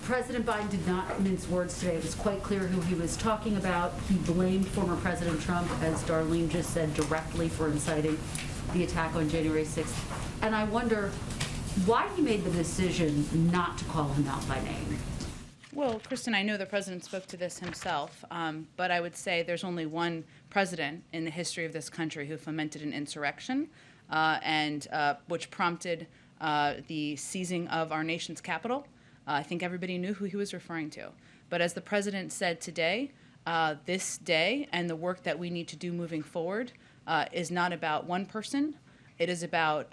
President Biden did not mince words today. It was quite clear who he was talking about. He blamed former President Trump, as Darlene just said, directly for inciting the attack on January 6th. And I wonder why he made the decision not to call him out by name. Well, Kristen, I know the president spoke to this himself, but I would say there's only one president in the history of this country who fomented an insurrection, which prompted the seizing of our nation's capital. I think everybody knew who he was referring to. But as the president said today, this day and the work that we need to do moving forward is not about one person. It is about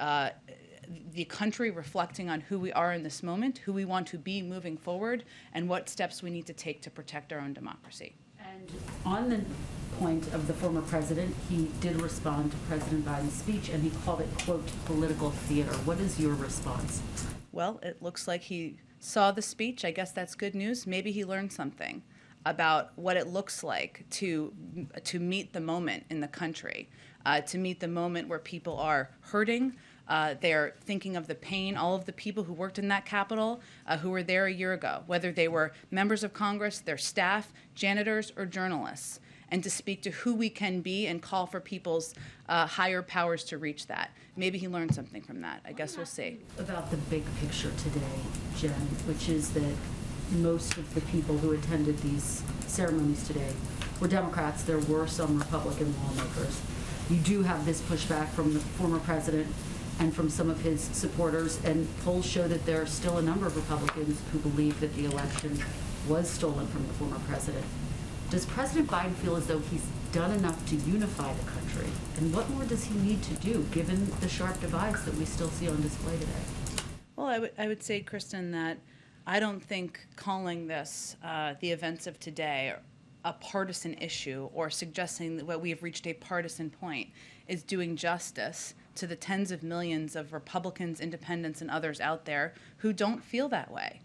the country reflecting on who we are in this moment, who we want to be moving forward, and what steps we need to take to protect our own democracy. And on the point of the former president, he did respond to President Biden's speech, and he called it, quote, political theater. What is your response? Well, it looks like he saw the speech. I guess that's good news. Maybe he learned something about what it looks like to meet the moment in the country, to meet the moment where people are hurting. They're thinking of the pain, all of the people who worked in that Capitol, who were there a year ago, whether they were members of Congress, their staff, janitors, or journalists, and to speak to who we can be and call for people's higher powers to reach that. Maybe he learned something from that. I guess we'll see. About the big picture today, Jen, which is that most of the people who attended these ceremonies today were Democrats. There were some Republican lawmakers. You do have this pushback from the former president and from some of his supporters, and polls show that there are still a number of Republicans who believe that the election was stolen from the former president. Does President Biden feel as though he's done enough to unify the country? And what more does he need to do, given the sharp divides that we still see on display today? Well, I would say, Kristen, that I don't think calling this the events of today a partisan issue or suggesting that we have reached a partisan point is doing justice to the tens of millions of Republicans, independents, and others out there who don't feel that way.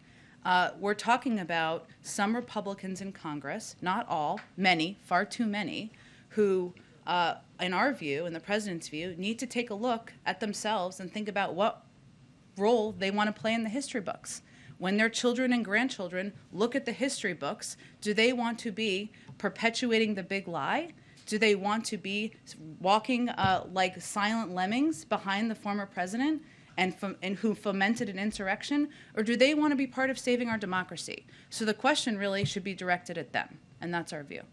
We're talking about some Republicans in Congress, not all, many, far too many, who, in our view, in the president's view, need to take a look at themselves and think about what role they want to play in the history books. When their children and grandchildren look at the history books, do they want to be perpetuating the big lie? Do they want to be walking like silent lemmings behind the former president and who fomented an insurrection? Or do they want to be part of saving our democracy? So the question really should be directed at them, and that's our view.